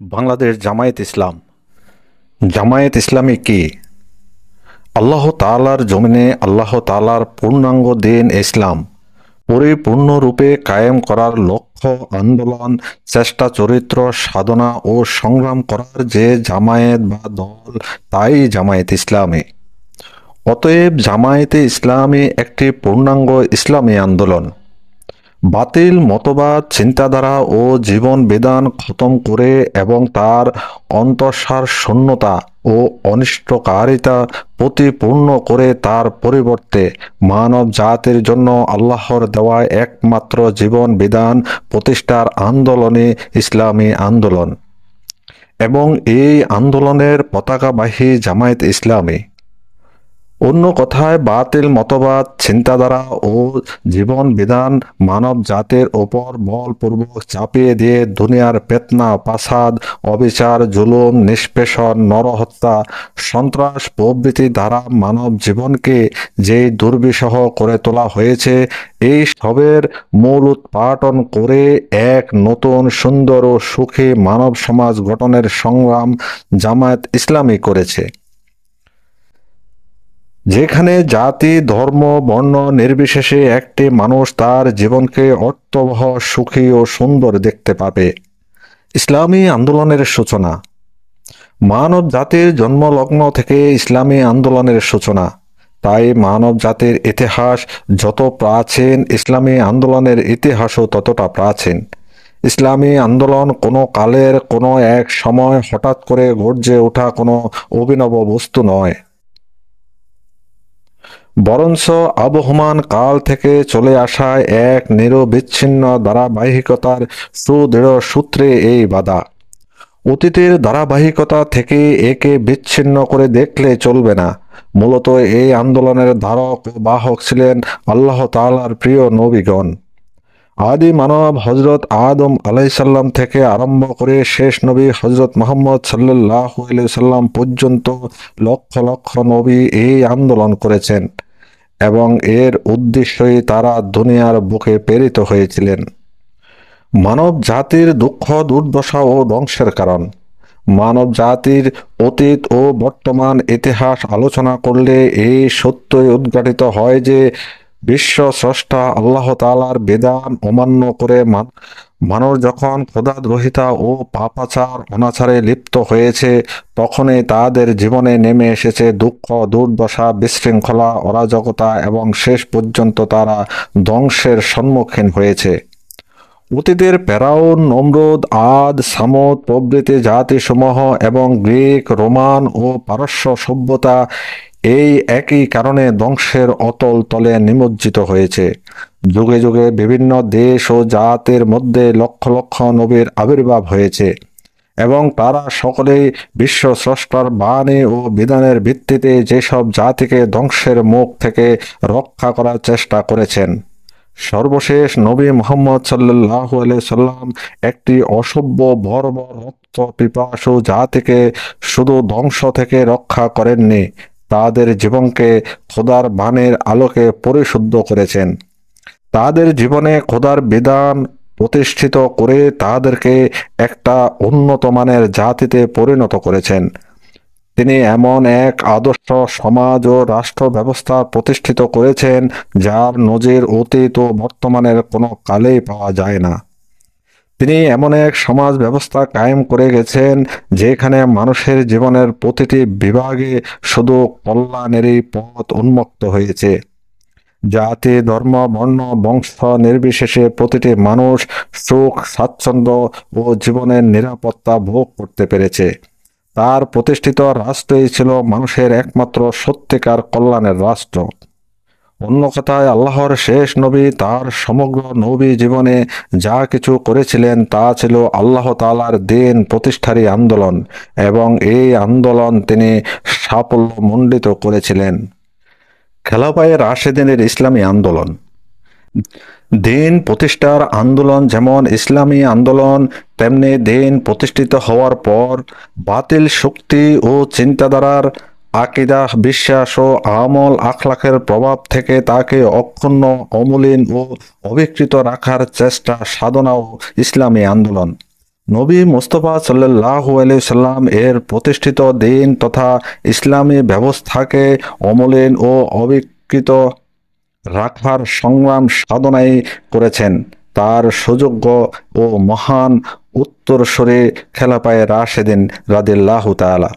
বাংলাদেশ জামায়াত ইসলাম। জামায়াত ইসলামী কি? আল্লাহ তাআলার জমিনে আল্লাহ তাআলার পূর্ণাঙ্গ দিন ইসলাম পরিপূর্ণরূপে কায়েম করার লক্ষ্য, আন্দোলন, চেষ্টা, চরিত্র, সাধনা ও সংগ্রাম করার যে জামায়াত বা দল, তাই জামায়াত ইসলামী। অতএব জামায়াতে ইসলামী একটি পূর্ণাঙ্গ ইসলামী আন্দোলন। বাতিল মতবাদ, চিন্তাধারা ও জীবন বিধান খতম করে এবং তার অন্তঃসার শূন্যতা ও অনিষ্টকারিতা প্রতিপূর্ণ করে তার পরিবর্তে মানব জাতির জন্য আল্লাহর দেওয়া একমাত্র জীবন বিধান প্রতিষ্ঠার আন্দোলনই ইসলামী আন্দোলন এবং এই আন্দোলনের পতাকাবাহী জামায়াত ইসলামী। অন্য কথায়, বাতিল মতবাদ, চিন্তাধারা ও জীবন বিধান মানব জাতির ওপর বলপূর্বক চাপিয়ে দিয়ে দুনিয়ার ফিতনা, ফাসাদ, অবিচার, জুলুম, নিষ্পেষণ, নরহত্যা, সন্ত্রাস প্রভৃতি দ্বারা মানব জীবনকে যে দুর্বিষহ করে তোলা হয়েছে, এই সবের মূল উৎপাটন করে এক নতুন, সুন্দর ও সুখী মানব সমাজ গঠনের সংগ্রাম জামায়াত ইসলামী করেছে, যেখানে জাতি, ধর্ম, বর্ণ নির্বিশেষে একটি মানুষ তার জীবনকে অর্থবহ, সুখী ও সুন্দর দেখতে পাবে। ইসলামী আন্দোলনের সূচনা। মানব জাতির জন্মলগ্ন থেকে ইসলামী আন্দোলনের সূচনা। তাই মানব জাতির ইতিহাস যত প্রাচীন, ইসলামী আন্দোলনের ইতিহাসও ততটা প্রাচীন। ইসলামী আন্দোলন কোনো কালের কোনো এক সময় হঠাৎ করে গর্জে ওঠা কোনো অভিনব বস্তু নয়, বরঞ্চ আবহমান কাল থেকে চলে আসা এক নিরবিচ্ছিন্ন ধারাবাহিকতার সুদৃঢ় সূত্রে এই বাধা। অতীতের ধারাবাহিকতা থেকে একে বিচ্ছিন্ন করে দেখলে চলবে না। মূলত এই আন্দোলনের ধারক ও বাহক ছিলেন আল্লাহ তাআলার প্রিয় নবীগণ। আদি মানব হজরত আদম আলাইসাল্লাম থেকে আরম্ভ করে শেষ নবী হজরত মুহাম্মদ সাল্লাল্লাহু আলাইহি সাল্লাম পর্যন্ত লক্ষ লক্ষ নবী এই আন্দোলন করেছেন এবং এর উদ্দেশ্যই তারা দুনিয়ার বুকে প্রেরিত হয়েছিলেন। মানব জাতির দুঃখ, দুর্দশা ও ধ্বংসের কারণ। মানব জাতির অতীত ও বর্তমান ইতিহাস আলোচনা করলে এই সত্যই উদ্ঘাটিত হয় যে বিশ্ব স্রষ্টা আল্লাহ তাআলার বিধান অমান্য করে মানুষ যখন খোদাদ্রোহিতা ও পাপাচার, অনাচারে লিপ্ত হয়েছে, তখনই তাদের জীবনে নেমে এসেছে দুঃখ, দুর্দশা, বিশৃঙ্খলা, অরাজকতা এবং শেষ পর্যন্ত তারা ধ্বংসের সম্মুখীন হয়েছে। অতীতের ফেরাউন, নমরুদ, আদ, সামুদ প্রভৃতি জাতিসমূহ এবং গ্রিক, রোমান ও পারস্য সভ্যতা এই একই কারণে ধ্বংসের অতল তলে নিমজ্জিত হয়েছে। যুগে যুগে বিভিন্ন দেশ ও জাতির মধ্যে লক্ষ লক্ষ নবীর আবির্ভাব হয়েছে এবং তারা সকলেই বিশ্ব স্রষ্টার বাণী ও বিধানের ভিত্তিতে যেসব জাতিকে ধ্বংসের মুখ থেকে রক্ষা করার চেষ্টা করেছেন। সর্বশেষ নবী মুহাম্মদ সাল্লাল্লাহু আলাইহি সাল্লাম একটি অসভ্য, বর্বর, রক্ত পিপাসু জাতিকে শুধু ধ্বংস থেকে রক্ষা করেননি, তাদের জীবনকে খোদার বাণীর আলোকে পরিশুদ্ধ করেছেন। তাদের জীবনে খোদার বিধান প্রতিষ্ঠিত করে তাদেরকে একটা উন্নত মানের জাতিতে পরিণত করেছেন। তিনি এমন এক আদর্শ সমাজ ও রাষ্ট্র ব্যবস্থা প্রতিষ্ঠিত করেছেন যার নজির অতীত ও বর্তমানের কোনো কালেই পাওয়া যায় না। তিনি এমন এক সমাজ ব্যবস্থা কায়েম করে গেছেন যেখানে মানুষের জীবনের প্রতিটি বিভাগে শুধু কল্যাণেরই পথ উন্মুক্ত হয়েছে। জাতি, ধর্ম, বর্ণ, বংশ নির্বিশেষে প্রতিটি মানুষ সুখ, স্বাচ্ছন্দ্য ও জীবনের নিরাপত্তা ভোগ করতে পেরেছে। তার প্রতিষ্ঠিত রাষ্ট্রই ছিল মানুষের একমাত্র সত্যিকার কল্যাণের রাষ্ট্র। অন্য কথায়, আল্লাহর শেষ নবী তার সমগ্র নবী জীবনে যা কিছু করেছিলেন তা ছিল আল্লাহ তাআলার দ্বীন প্রতিষ্ঠারই আন্দোলন এবং এই আন্দোলন তিনি সাফল্যমণ্ডিত করেছিলেন। খেলাফায়ে রাশেদিনের ইসলামী আন্দোলন। দ্বীন প্রতিষ্ঠার আন্দোলন যেমন ইসলামী আন্দোলন, তেমনি দ্বীন প্রতিষ্ঠিত হওয়ার পর বাতিল শক্তি ও চিন্তাধারার, আকীদা, বিশ্বাস ও আমল আখলাকের প্রভাব থেকে তাকে অক্ষুণ্ণ, অমলিন ও অবিকৃত রাখার চেষ্টা, সাধনাও ইসলামী আন্দোলন। নবী মুস্তফা সাল্লাল্লাহু আলাইহি সাল্লাম এর প্রতিষ্ঠিত দিন তথা ইসলামী ব্যবস্থাকে অমলিন ও অবিকৃত রাখার সংগ্রাম সাধনাই করেছেন তার সুযোগ্য ও মহান উত্তরসূরি খেলাফায়ে রাশেদিন রাদিয়াল্লাহু তাআলা।